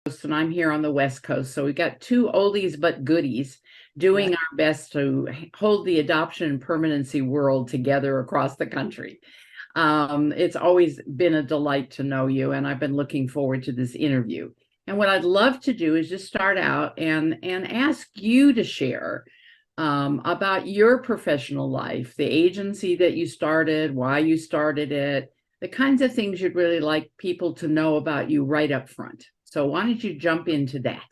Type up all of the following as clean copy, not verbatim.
And I'm here on the West Coast. So we got two oldies but goodies doing Right. our best to hold the adoption and permanency world together across the country. It's always been a delight to know you, and I've been looking forward to this interview. And what I'd love to do is just start out and ask you to share about your professional life, the agency that you started, why you started it, the kinds of things you'd really like people to know about you right up front. So why don't you jump into that?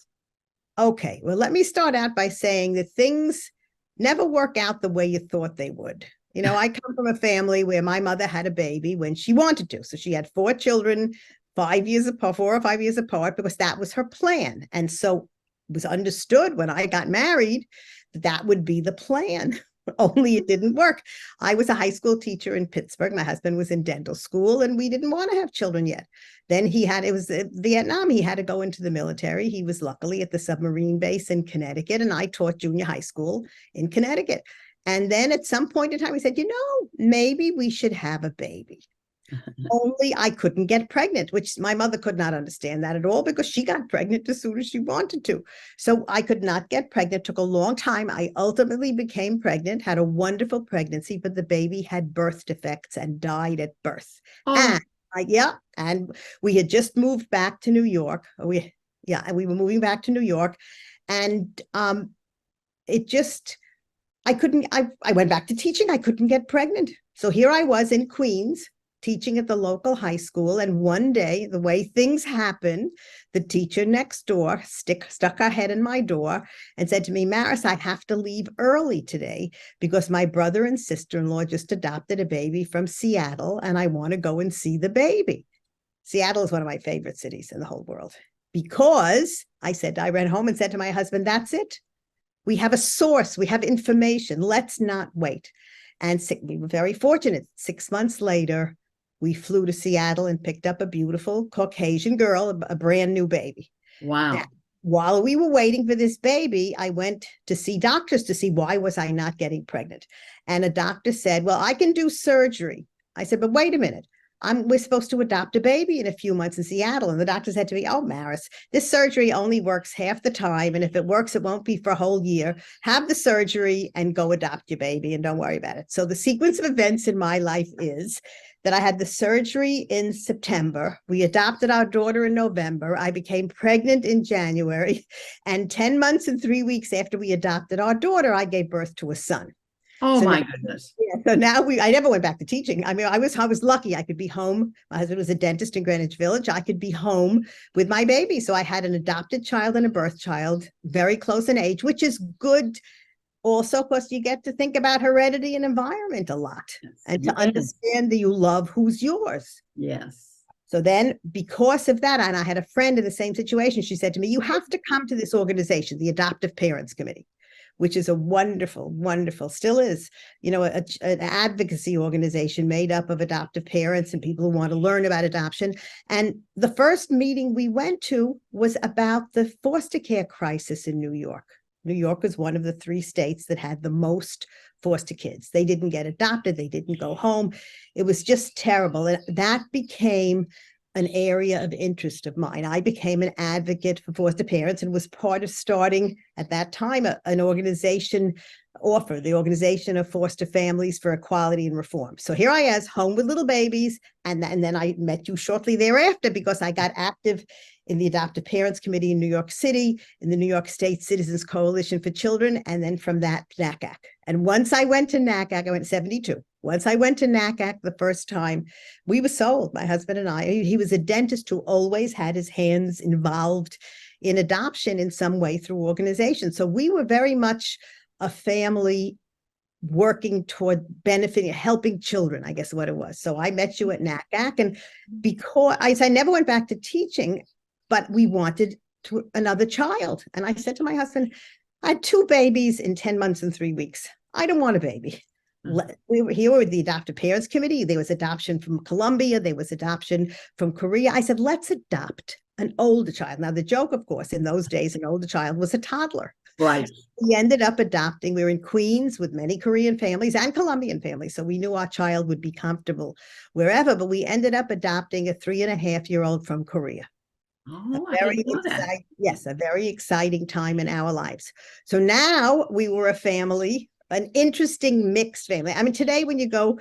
Okay. Well, let me start out by saying that things never work out the way you thought they would. I come from a family where my mother had a baby when she wanted to. So she had four children, 5 years apart, 4 or 5 years apart, because that was her plan. And so it was understood when I got married that that would be the plan. Only it didn't work. I was a high school teacher in Pittsburgh. My husband was in dental school, and we didn't want to have children yet. Then it was Vietnam. He had to go into the military. He was luckily at the submarine base in Connecticut, and I taught junior high school in Connecticut. And then at some point in time, we said, maybe we should have a baby. Only I couldn't get pregnant, which my mother could not understand that at all because she got pregnant as soon as she wanted to. So I could not get pregnant. It took a long time. I ultimately became pregnant, had a wonderful pregnancy, but the baby had birth defects and died at birth. Oh, And and we had just moved back to New York. We were moving back to New York, and it just I went back to teaching. I couldn't get pregnant. So here I was in Queens teaching at the local high school. And one day, the way things happen, the teacher next door stuck her head in my door and said to me, Maris, I have to leave early today because my brother and sister-in-law just adopted a baby from Seattle, and I want to go and see the baby. Seattle is one of my favorite cities in the whole world because I ran home and said to my husband, that's it. We have a source. We have information. Let's not wait. And we were very fortunate. 6 months later, we flew to Seattle and picked up a beautiful Caucasian girl, a brand new baby. Now, wow. while we were waiting for this baby, I went to see doctors to see why was I not getting pregnant. And a doctor said, well, I can do surgery. I said, but wait a minute. We're supposed to adopt a baby in a few months in Seattle. And the doctor said to me, oh, Maris, this surgery only works half the time. And if it works, it won't be for a whole year. Have the surgery and go adopt your baby and don't worry about it. So the sequence of events in my life is that I had the surgery in September. We adopted our daughter in November. I became pregnant in January. And 10 months and 3 weeks after we adopted our daughter, I gave birth to a son. Oh So now, my goodness. so now I never went back to teaching. I mean, I was lucky. I could be home. My husband was a dentist in Greenwich Village. I could be home with my baby. So I had an adopted child and a birth child, very close in age, which is good. Also, because you get to think about heredity and environment a lot, and to Yes. understand that you love who's yours. Yes. So then, because of that, and I had a friend in the same situation, she said to me, you have to come to this organization, the Adoptive Parents Committee, which is a wonderful, wonderful, still is, an advocacy organization made up of adoptive parents and people who want to learn about adoption. And the first meeting we went to was about the foster care crisis in New York. New York was one of the 3 states that had the most foster kids. They didn't get adopted. They didn't go home. It was just terrible. And that became an area of interest of mine. I became an advocate for foster parents and was part of starting at that time an organization, the Organization of Foster Families for Equality and Reform. So here I was, home with little babies, and then I met you shortly thereafter because I got active in the Adoptive Parents Committee in New York City, in the New York State Citizens Coalition for Children, and then from that, NACAC. And once I went to NACAC, I went 72. Once I went to NACAC the first time, we were sold, my husband and I. He was a dentist who always had his hands involved in adoption in some way through organizations. So we were very much a family working toward benefiting, helping children, I guess what it was. So I met you at NACAC, and because I never went back to teaching, but we wanted another child. And I said to my husband, I had 2 babies in 10 months and 3 weeks. I don't want a baby. We were here with the Adoptive Parents Committee. There was adoption from Colombia. There was adoption from Korea. I said, let's adopt an older child. Now, the joke, of course, in those days, an older child was a toddler. Right. We ended up adopting. We were in Queens with many Korean families and Colombian families. So we knew our child would be comfortable wherever, but we ended up adopting a 3.5-year-old from Korea. Oh, I didn't know that. Yes, a very exciting time in our lives. So now we were a family, an interesting mixed family. I mean, today when you go,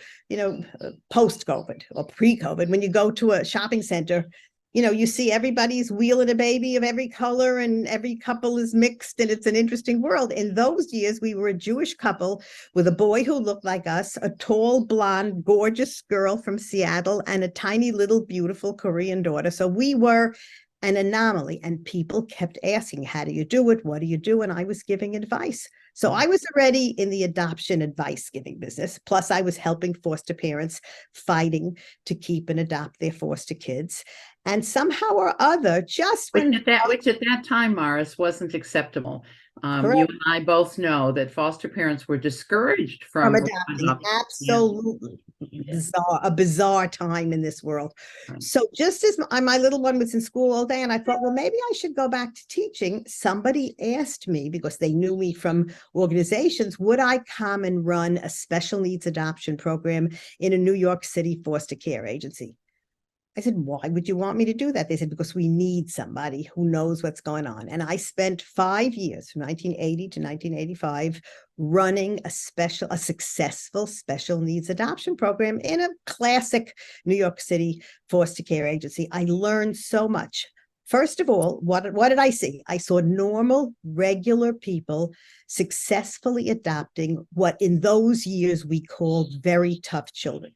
post-COVID or pre-COVID, when you go to a shopping center, you see everybody's wheeling a baby of every color and every couple is mixed and it's an interesting world. In those years, we were a Jewish couple with a boy who looked like us, a tall, blonde, gorgeous girl from Seattle, and a tiny little beautiful Korean daughter. So we were an anomaly, and people kept asking, how do you do it? What do you do? And I was giving advice. So I was already in the adoption advice giving business. Plus I was helping foster parents fighting to keep and adopt their foster kids. And somehow or other, just when which at that time, Morris, wasn't acceptable. You correct, and I both know that foster parents were discouraged from from adopting, adopting. Yeah. absolutely a bizarre time in this world. Right. So just as my little one was in school all day and I thought, well, maybe I should go back to teaching, somebody asked me, because they knew me from organizations, would I come and run a special needs adoption program in a New York City foster care agency? I said, why would you want me to do that? They said, because we need somebody who knows what's going on. And I spent 5 years, from 1980 to 1985, running a successful special needs adoption program in a classic New York City foster care agency. I learned so much. First of all, what did I see? I saw normal, regular people successfully adopting what in those years we called very tough children.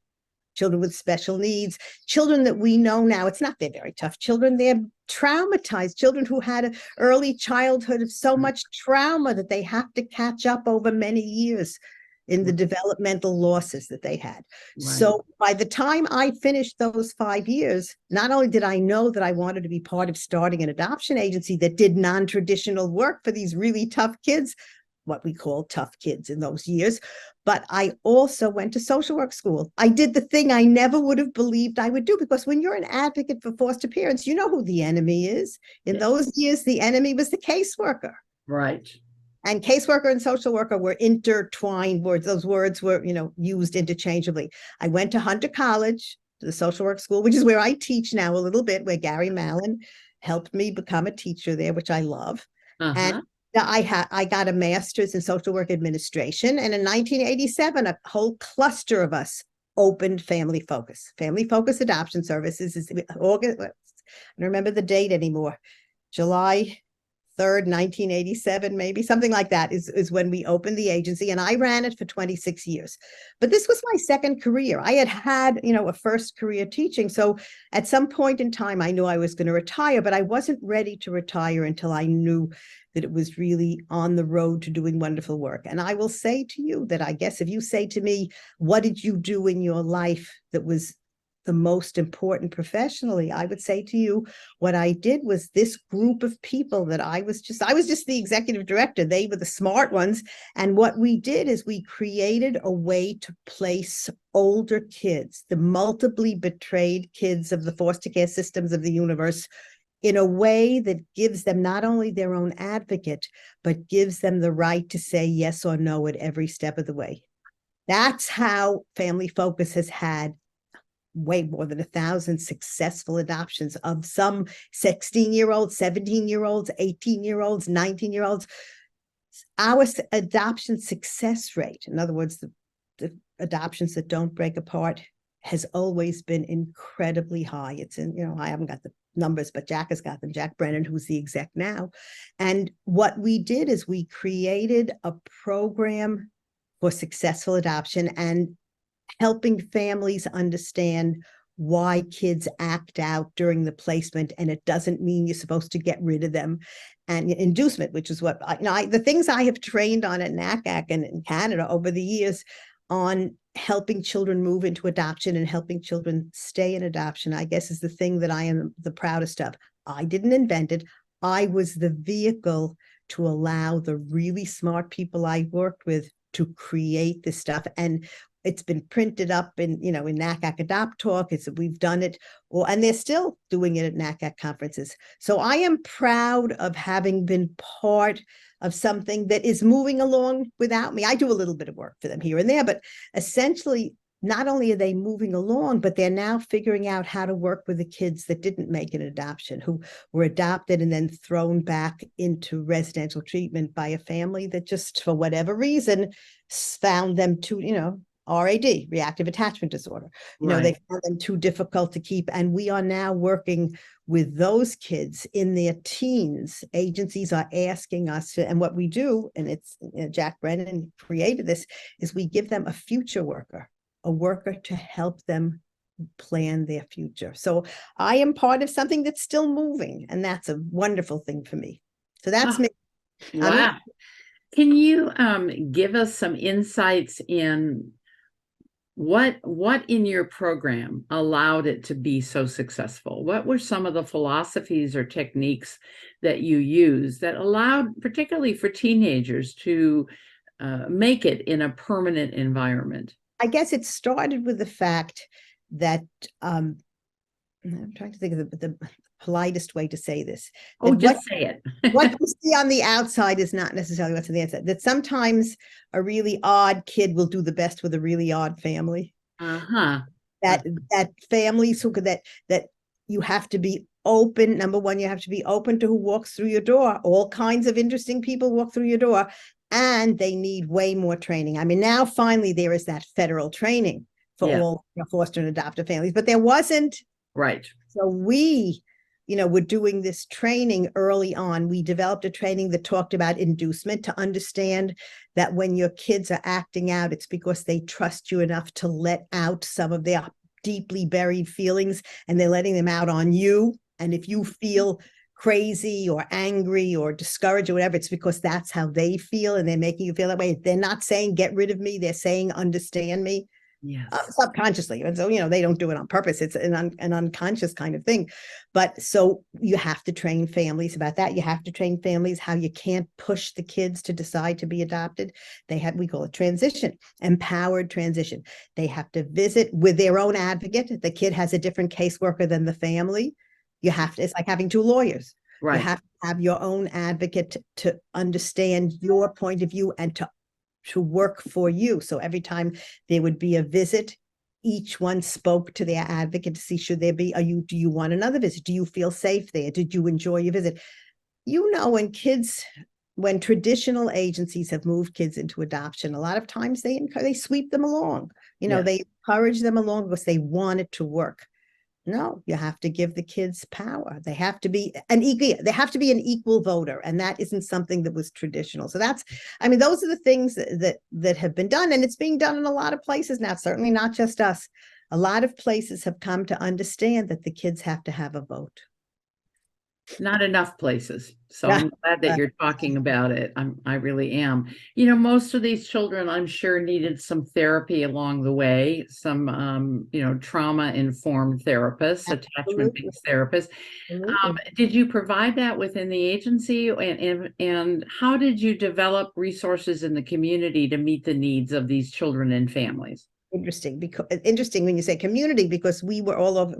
Children with special needs, children that we know now, it's not they're very tough children, they're traumatized children who had an early childhood of so much trauma that they have to catch up over many years in the developmental losses that they had. Right. So by the time I finished those 5 years, not only did I know that I wanted to be part of starting an adoption agency that did non-traditional work for these really tough kids, what we call tough kids in those years, but I also went to social work school. I did the thing I never would have believed I would do, because when you're an advocate for foster parents, you know who the enemy is. In those years, the enemy was the caseworker. Right. And caseworker and social worker were intertwined words. Those words were, used interchangeably. I went to Hunter College, the social work school, which is where I teach now a little bit, where Gary Mallon helped me become a teacher there, which I love. And I got a master's in social work administration. And in 1987, a whole cluster of us opened Family Focus. Family Focus Adoption Services is August. I don't remember the date anymore. July 3rd, 1987, maybe something like that is when we opened the agency, and I ran it for 26 years. But this was my second career. I had a first career teaching. So at some point in time, I knew I was going to retire, but I wasn't ready to retire until I knew that it was really on the road to doing wonderful work. And I will say to you that I guess if you say to me, what did you do in your life that was the most important professionally, I would say to you, what I did was this group of people that I was just the executive director. They were the smart ones. And what we did is we created a way to place older kids, the multiply betrayed kids of the foster care systems of the universe, in a way that gives them not only their own advocate, but gives them the right to say yes or no at every step of the way. That's how Family Focus has had way more than 1,000 successful adoptions of some 16-year-olds, 17-year-olds, 18-year-olds, 19-year-olds. Our adoption success rate, in other words, the adoptions that don't break apart, has always been incredibly high. It's in, I haven't got the numbers, but Jack has got them, Jack Brennan, who's the exec now. And what we did is we created a program for successful adoption and helping families understand why kids act out during the placement, and it doesn't mean you're supposed to get rid of them. And inducement, which is what the things I have trained on at NCAP and in Canada over the years on helping children move into adoption and helping children stay in adoption, I guess is the thing that I am the proudest of. I didn't invent it. I was the vehicle to allow the really smart people I worked with to create this stuff. And it's been printed up in NCAP Adopt Talk. We've done it, and they're still doing it at NCAP conferences. So I am proud of having been part of something that is moving along without me. I do a little bit of work for them here and there, but essentially not only are they moving along, but they're now figuring out how to work with the kids that didn't make an adoption, who were adopted and then thrown back into residential treatment by a family that just, for whatever reason, found them too, RAD, reactive attachment disorder. They found them too difficult to keep. And we are now working with those kids in their teens. Agencies are asking us to, and what we do, and it's Jack Brennan created this, is we give them a future worker, a worker to help them plan their future. So I am part of something that's still moving, and that's a wonderful thing for me. So that's me. Wow. Can you give us some insights in what in your program allowed it to be so successful? What were some of the philosophies or techniques that you used that allowed, particularly for teenagers, to make it in a permanent environment? I guess it started with the fact that I'm trying to think of the politest way to say this. Oh, just say it. What you see on the outside is not necessarily what's on the inside. That sometimes a really odd kid will do the best with a really odd family. That families that you have to be open. Number one, you have to be open to who walks through your door. All kinds of interesting people walk through your door, and they need way more training. I mean, now finally there is that federal training for all foster and adoptive families, but there wasn't. Right. So we, we're doing this training early on. We developed a training that talked about inducement, to understand that when your kids are acting out, it's because they trust you enough to let out some of their deeply buried feelings, and they're letting them out on you. And if you feel crazy or angry or discouraged or whatever, it's because that's how they feel, and they're making you feel that way. They're not saying get rid of me, they're saying understand me. Yes. Subconsciously. And so, they don't do it on purpose. It's an unconscious kind of thing. But so you have to train families about that. You have to train families how you can't push the kids to decide to be adopted. We call it transition, empowered transition. They have to visit with their own advocate. The kid has a different caseworker than the family. It's like having two lawyers. Right. You have to have your own advocate to understand your point of view and to work for you. So every time there would be a visit, each one spoke to their advocate to see, should there be, do you want another visit? Do you feel safe there? Did you enjoy your visit? When traditional agencies have moved kids into adoption, a lot of times they sweep them along. They encourage them along because they want it to work. No, you have to give the kids power. They have to be an equal voter, and that isn't something that was traditional. So those are the things that have been done, and it's being done in a lot of places now. Certainly not just us. A lot of places have come to understand that the kids have to have a vote. Not enough places. So I'm glad that you're talking about it. I really am. Most of these children, I'm sure, needed some therapy along the way, some, trauma-informed therapists, attachment-based therapists. Did you provide that within the agency? And how did you develop resources in the community to meet the needs of these children and families? Interesting when you say community, because we were all over,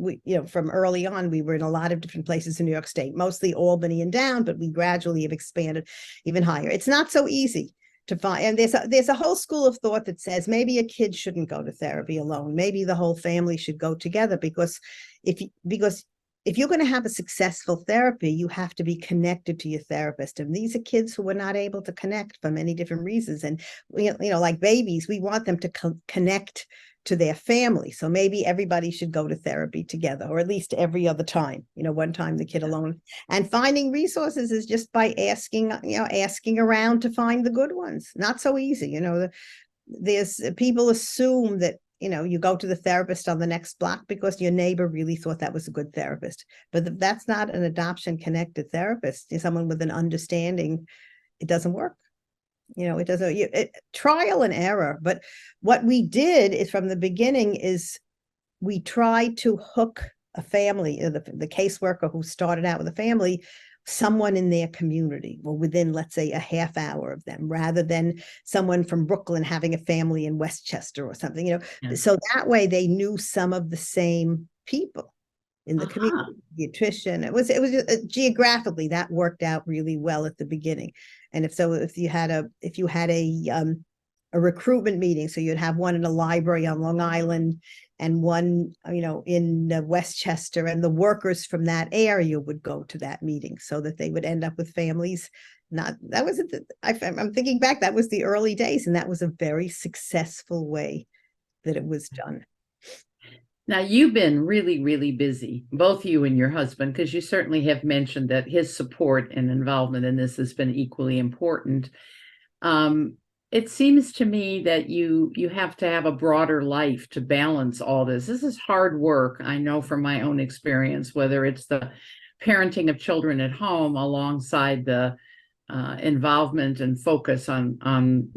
from early on, we were in a lot of different places in New York State, mostly Albany and down, but we gradually have expanded even higher. It's not so easy to find, and there's a whole school of thought that says maybe a kid shouldn't go to therapy alone. Maybe the whole family should go together, because if you're going to have a successful therapy, you have to be connected to your therapist. And these are kids who were not able to connect for many different reasons. And, like babies, we want them to connect to their family. So maybe everybody should go to therapy together, or at least every other time, one time the kid alone. And finding resources is just by asking around to find the good ones. Not so easy. There's people assume that, you go to the therapist on the next block because your neighbor really thought that was a good therapist. But that's not an adoption connected therapist. Someone with an understanding, it doesn't work. It doesn't. Trial and error. But what we did is, from the beginning, is we tried to hook a family, the caseworker who started out with a family, someone in their community, or within, let's say, a half hour of them, rather than someone from Brooklyn having a family in Westchester or something, So that way they knew some of the same people in the community, pediatrician. It was geographically, that worked out really well at the beginning. And if you had a a recruitment meeting. So you'd have one in a library on Long Island and one, in Westchester, and the workers from that area would go to that meeting so that they would end up with families. I'm thinking back, that was the early days, and that was a very successful way that it was done. Now, you've been really, really busy, both you and your husband, because you certainly have mentioned that his support and involvement in this has been equally important. It seems to me that you have to have a broader life to balance all this. This is hard work. I know from my own experience, whether it's the parenting of children at home alongside the involvement and focus on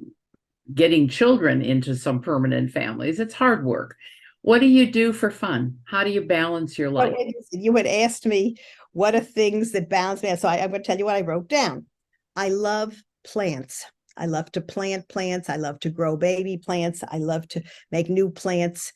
getting children into some permanent families. It's hard work. What do you do for fun? How do you balance your life? You had asked me what are things that balance me. So I'm going to tell you what I wrote down. I love plants. I love to plant plants. I love to grow baby plants. I love to make new plants,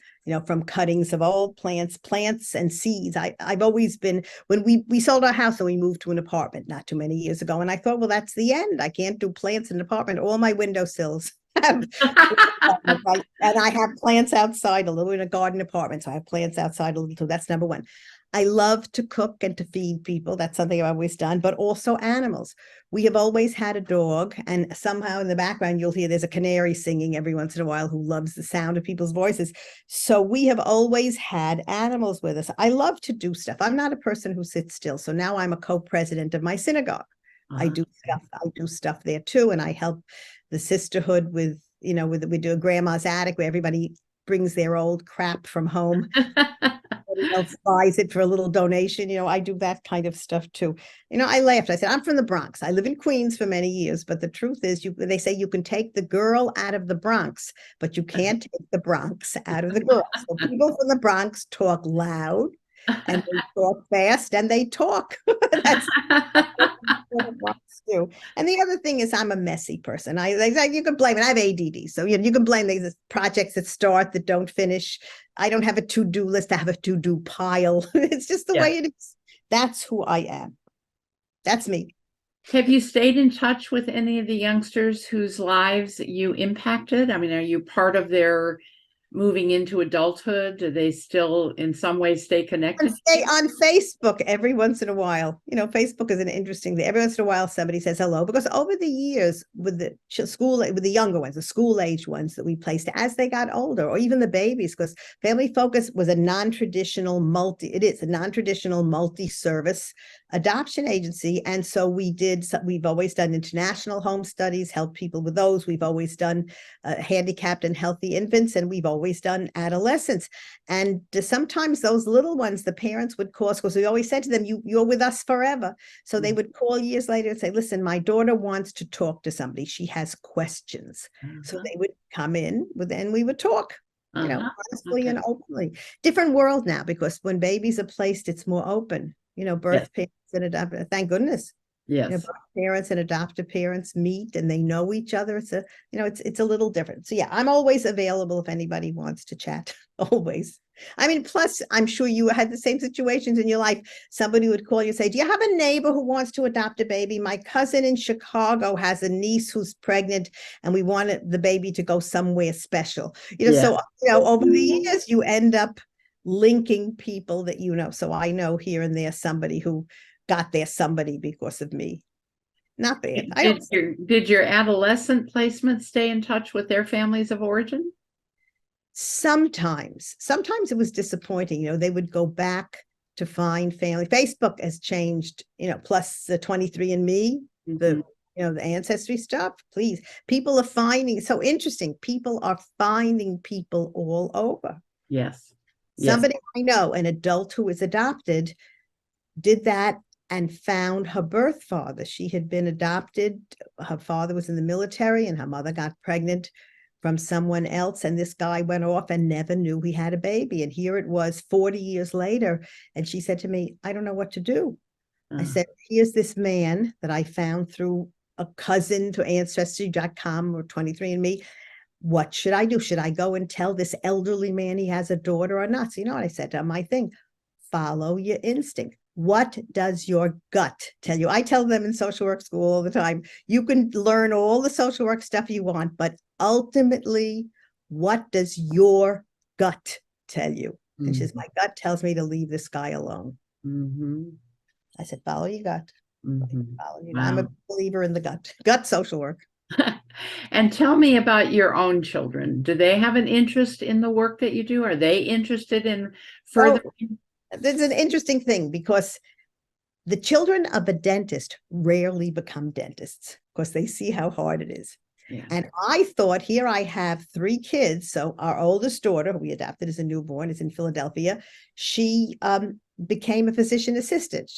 from cuttings of old plants and seeds. I've always been, when we sold our house and we moved to an apartment not too many years ago. And I thought, well, that's the end. I can't do plants in an apartment. All my windowsills have, and I have plants outside, a little in a garden apartment. So I have plants outside a little too. That's number one. I love to cook and to feed people. That's something I've always done, but also animals. We have always had a dog, and somehow in the background, you'll hear there's a canary singing every once in a while who loves the sound of people's voices. So we have always had animals with us. I love to do stuff. I'm not a person who sits still. So now I'm a co-president of my synagogue. I do stuff there too. And I help the sisterhood with, we do a grandma's attic where everybody brings their old crap from home. Buys it for a little donation. I do that kind of stuff too. I laughed. I said, I'm from the Bronx. I live in Queens for many years, but the truth is, they say you can take the girl out of the Bronx, but you can't take the Bronx out of the girl. So people from the Bronx talk loud, and they talk fast, and they talk. That's what the Bronx do. And the other thing is, I'm a messy person. You can blame it. I have ADD, so you can blame these projects that start that don't finish. I don't have a to-do list. I have a to-do pile. It's just the way it is. That's who I am. That's me. Have you stayed in touch with any of the youngsters whose lives you impacted? I mean, are you part of their moving into adulthood? Do they still in some way stay connected? Stay on Facebook every once in a while. Facebook is an interesting thing. Every once in a while somebody says hello, because over the years with the younger ones, the school age ones that we placed, as they got older, or even the babies, because Family Focus was a non-traditional multi-service adoption agency. And so we've always done international home studies, helped people with those. We've always done handicapped and healthy infants, and we've always done adolescents. And sometimes those little ones, the parents would call us, because we always said to them, you're with us forever. So they would call years later and say, listen, my daughter wants to talk to somebody. She has questions. So they would come in and we would talk. Honestly and openly. Different world now, because when babies are placed, it's more open. Birth parents and adoptive, thank goodness. Yes. Birth parents and adoptive parents meet and they know each other. It's a little different. So yeah, I'm always available if anybody wants to chat. Always. I mean, plus, I'm sure you had the same situations in your life. Somebody would call you and say, do you have a neighbor who wants to adopt a baby? My cousin in Chicago has a niece who's pregnant, and we wanted the baby to go somewhere special. So over the years, you end up linking people that So I know here and there somebody who got there somebody because of me. Not bad. Did your adolescent placement stay in touch with their families of origin? Sometimes it was disappointing. They would go back to find family. Facebook has changed, plus the 23andMe, the ancestry stuff. Please, people are finding, so interesting. People are finding people all over. Yes. Somebody I know, an adult who was adopted, did that and found her birth father. She had been adopted. Her father was in the military, and her mother got pregnant from someone else. And this guy went off and never knew he had a baby. And here it was 40 years later. And she said to me, I don't know what to do. I said, here's this man that I found through a cousin to Ancestry.com or 23andMe. What should I do? Should I go and tell this elderly man he has a daughter or not? So what I said to him, my thing, follow your instinct. What does your gut tell you? I tell them in social work school all the time, you can learn all the social work stuff you want, but ultimately, what does your gut tell you? And she says, Mhm. my gut tells me to leave this guy alone. Mhm. I said, follow your gut. Mhm. Follow your, I'm a Wow. believer in the gut social work. And tell me about your own children. Do they have an interest in the work that you do? Are they interested in So further? there's an interesting thing because the children of a dentist rarely become dentists because they see how hard it is. Yeah. And I thought, here I have 3 kids. So our oldest daughter, who we adopted as a newborn, is in Philadelphia. She became a physician assistant.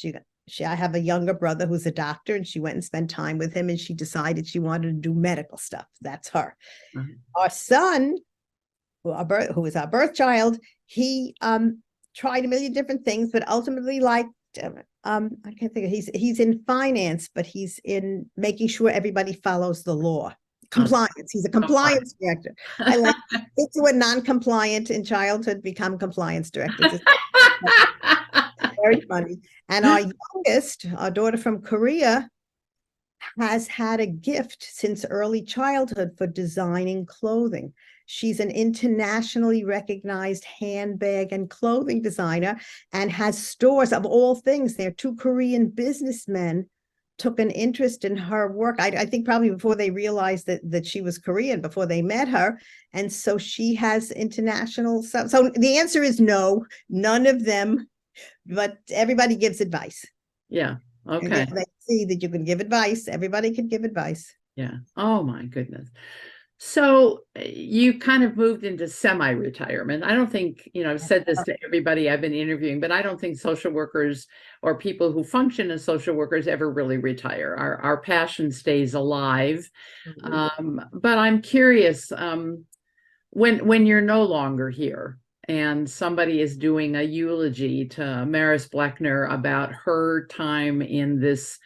I have a younger brother who's a doctor, and she went and spent time with him, and she decided she wanted to do medical stuff. That's her. Uh-huh. Our son, who was our birth child, he tried a million different things, but ultimately liked I can't think of, he's in finance, but he's in making sure everybody follows the law. Compliance. He's a compliance director. I like kids who are non-compliant in childhood become compliance directors. It's very funny. And our youngest, our daughter from Korea, has had a gift since early childhood for designing clothing. She's an internationally recognized handbag and clothing designer and has stores of all things. There are 2 Korean businessmen took an interest in her work. I think probably before they realized that she was Korean, before they met her. And so she has international. So the answer is no, none of them, but everybody gives advice. Yeah. And Okay. they see that you can give advice. Everybody can give advice. Yeah. Oh my goodness. So you kind of moved into semi-retirement. I don't think, I've said this to everybody I've been interviewing, but I don't think social workers or people who function as social workers ever really retire. Our passion stays alive. But I'm curious, when you're no longer here and somebody is doing a eulogy to Maris Blechner about her time in this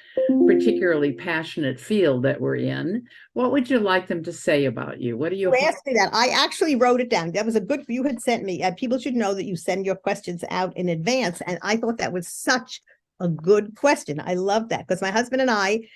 particularly passionate field that we're in, what would you like them to say about you? What do you You asked me that. I actually wrote it down. That was a good, you had sent me. People should know that you send your questions out in advance. And I thought that was such a good question. I love that because my husband and I,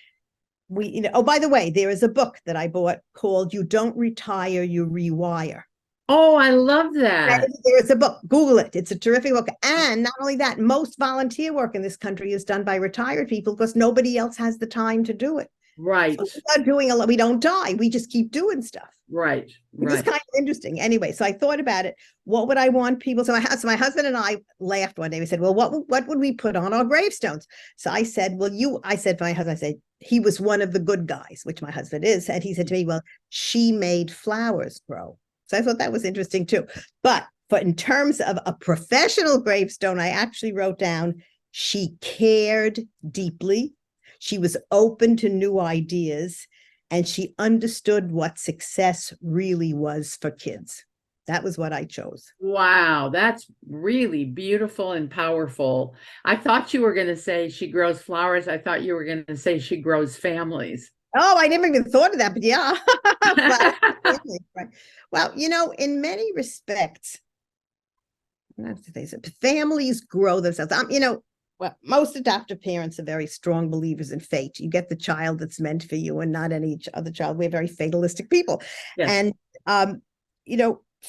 oh, by the way, there is a book that I bought called You Don't Retire, You Rewire. Oh, I love that. There is a book. Google it. It's a terrific book. And not only that, most volunteer work in this country is done by retired people because nobody else has the time to do it. Right. So we are doing a lot. We don't die. We just keep doing stuff. Right. Which is kind of interesting. Anyway, so I thought about it. What would I want people? So my husband and I laughed one day. We said, well, what would we put on our gravestones? So I said, I said to my husband, I said, he was one of the good guys, which my husband is. And he said to me, well, she made flowers grow. So I thought that was interesting too. But in terms of a professional gravestone, I actually wrote down, she cared deeply. She was open to new ideas. And she understood what success really was for kids. That was what I chose. Wow, that's really beautiful and powerful. I thought you were going to say she grows flowers. I thought you were going to say she grows families. Oh, I never even thought of that, but yeah. Right. Well, in many respects, families grow themselves. Well, most adoptive parents are very strong believers in fate. You get the child that's meant for you and not any other child. We're very fatalistic people. Yes. And,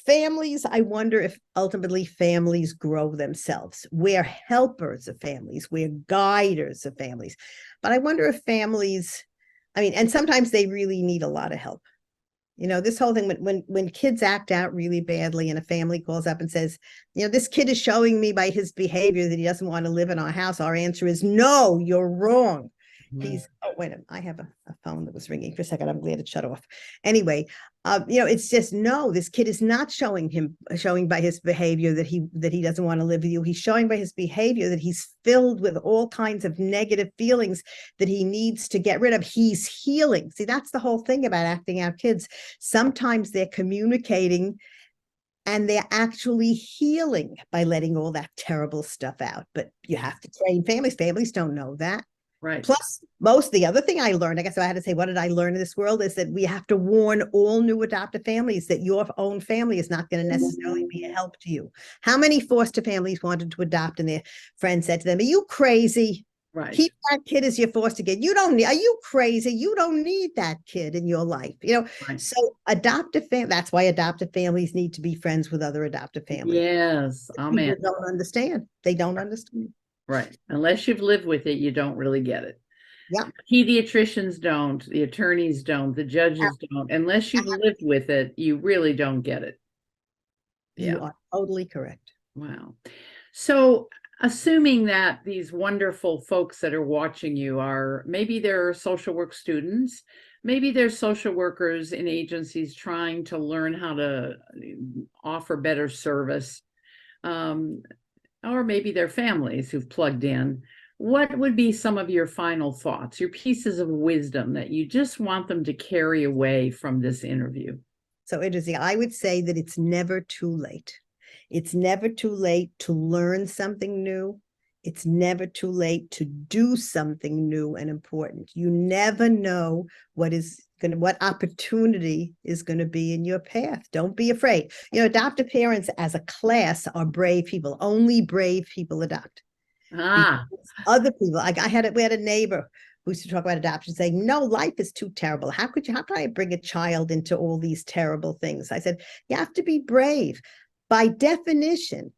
families, I wonder if ultimately families grow themselves. We're helpers of families. We're guiders of families. But I wonder if families, and sometimes they really need a lot of help. This whole thing, when kids act out really badly and a family calls up and says, this kid is showing me by his behavior that he doesn't want to live in our house. Our answer is, no, you're wrong. Oh, wait a minute. I have a phone that was ringing for a second. I'm glad it shut off. Anyway, it's just, no, this kid is not showing by his behavior that he doesn't want to live with you. He's showing by his behavior that he's filled with all kinds of negative feelings that he needs to get rid of. He's healing. See, that's the whole thing about acting out kids. Sometimes they're communicating and they're actually healing by letting all that terrible stuff out. But you have to train families. Families don't know that. Right. Plus, the other thing I learned, I guess I had to say, what did I learn in this world, is that we have to warn all new adoptive families that your own family is not going to necessarily be a help to you. How many foster families wanted to adopt and their friends said to them, are you crazy? Right. Keep that kid as your foster kid. You don't need, are you crazy? You don't need that kid in your life. Right. So adoptive family, that's why adoptive families need to be friends with other adoptive families. Yes. Amen. People don't understand. They don't understand. Right. Unless you've lived with it, you don't really get it. Yeah. Pediatricians don't, the attorneys don't, the judges don't. Unless you've lived with it, you really don't get it. You Yeah. are totally correct. Wow. So, assuming that these wonderful folks that are watching you are maybe they're social work students, maybe they're social workers in agencies trying to learn how to offer better service, um, or maybe they're families who've plugged in. What would be some of your final thoughts, your pieces of wisdom that you just want them to carry away from this interview? So interesting. I would say that it's never too late. It's never too late to learn something new. It's never too late to do something new and important. You never know what opportunity is going to be in your path. Don't be afraid. Adoptive parents as a class are brave people. Only brave people adopt. Ah, Other people, like we had a neighbor who used to talk about adoption, saying, "No, life is too terrible. How can I bring a child into all these terrible things?" I said, "You have to be brave." By definition,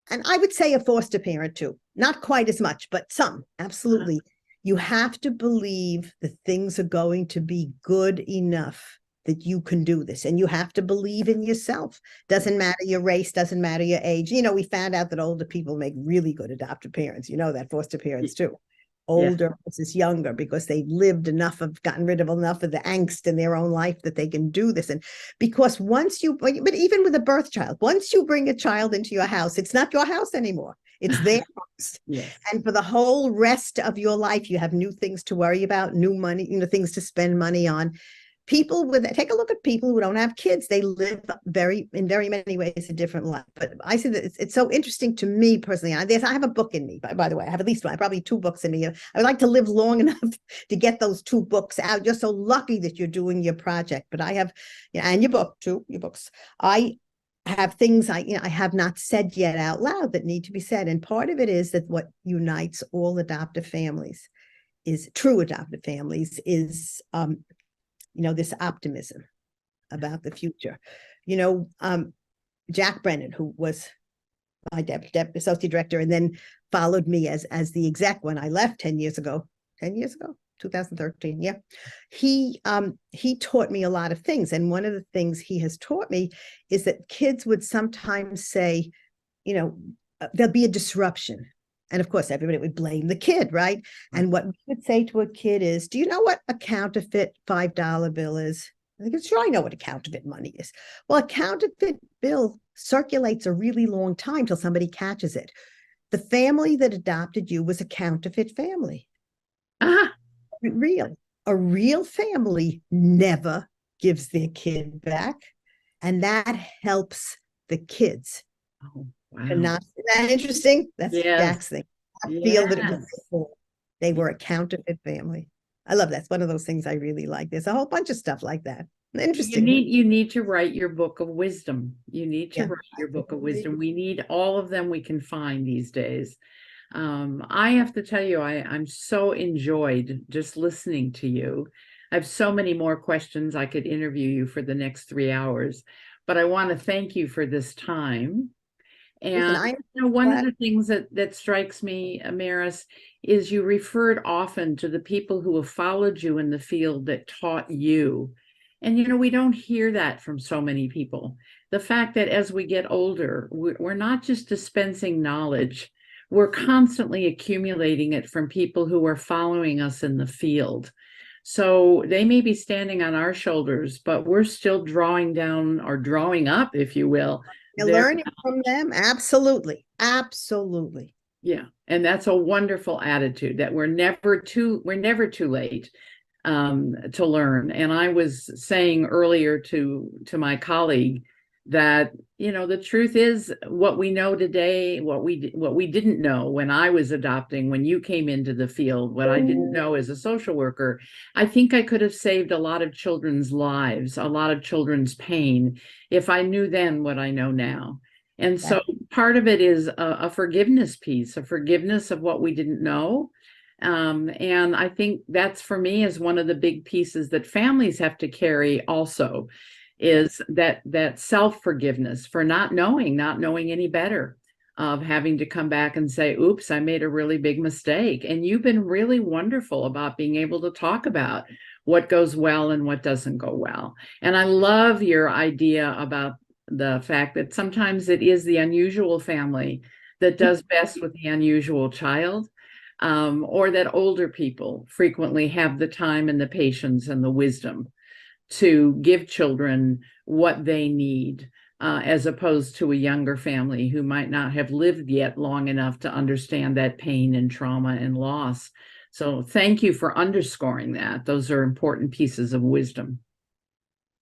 and I would say a foster parent too, not quite as much, but some, absolutely. You have to believe that things are going to be good enough that you can do this. And you have to believe in yourself. Doesn't matter your race, doesn't matter your age. We found out that older people make really good adoptive parents. That foster parents too. yeah. Older versus younger, because they've lived enough gotten rid of enough of the angst in their own life that they can do this. And because but even with a birth child, once you bring a child into your house, it's not your house anymore. It's their house. Yes. And for the whole rest of your life, you have new things to worry about, new money, things to spend money on. Take a look at people who don't have kids. They live in very many ways a different life. But I see that it's so interesting to me personally. I have a book in me, by the way. I have at least probably 2 books in me. I would like to live long enough to get those 2 books out. You're so lucky that you're doing your project. But I have, and your book too, your books. I have things I have not said yet out loud that need to be said. And part of it is that what unites all adoptive families true adoptive families is this optimism about the future. Jack Brennan, who was my associate director and then followed me as the exec when I left 10 years ago, 2013. Yeah. He taught me a lot of things. And one of the things he has taught me is that kids would sometimes say, there'll be a disruption. And of course, everybody would blame the kid, right? And what we would say to a kid is, do you know what a counterfeit $5 bill is? I think, sure, I know what a counterfeit money is. Well, a counterfeit bill circulates a really long time till somebody catches it. The family that adopted you was a counterfeit family. Ah. Real. A real family never gives their kid back. And that helps the kids. Oh, wow. Isn't that interesting? That's Jack's thing. I feel that it was they were a counterfeit family. I love that. It's one of those things I really like. There's a whole bunch of stuff like that. Interesting. You need to write your book of wisdom. You need to write your book of wisdom. We need all of them we can find these days. I have to tell you, I'm so enjoyed just listening to you. I have so many more questions. I could interview you for the next 3 hours, but I want to thank you for this time. And one of the things that strikes me, Amaris, is you referred often to the people who have followed you in the field that taught you. And, we don't hear that from so many people. The fact that as we get older, we're not just dispensing knowledge, we're constantly accumulating it from people who are following us in the field. So they may be standing on our shoulders, but we're still drawing down or drawing up, if you will. You're learning from them. Absolutely. Absolutely. Yeah. And that's a wonderful attitude that we're never too late to learn. And I was saying earlier to my colleague that, the truth is what we know today, what we didn't know when I was adopting, when you came into the field, what I didn't know as a social worker, I think I could have saved a lot of children's lives, a lot of children's pain, if I knew then what I know now. And so part of it is a forgiveness piece, a forgiveness of what we didn't know, And I think that's, for me, is one of the big pieces that families have to carry also, is that self-forgiveness for not knowing any better, of having to come back and say, oops, I made a really big mistake. And you've been really wonderful about being able to talk about what goes well and what doesn't go well. And I love your idea about the fact that sometimes it is the unusual family that does best with the unusual child, or that older people frequently have the time and the patience and the wisdom to give children what they need, as opposed to a younger family who might not have lived yet long enough to understand that pain and trauma and loss. So thank you for underscoring that. Those are important pieces of wisdom.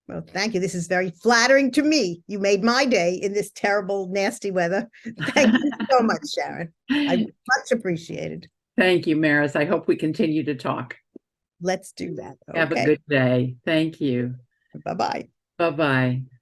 Well, thank you. This is very flattering to me. You made my day in this terrible, nasty weather. Thank you so much, Sharon. I much appreciated. Thank you, Maris. I hope we continue to talk. Let's do that. Have a Okay. good day. Thank you. Bye-bye. Bye-bye.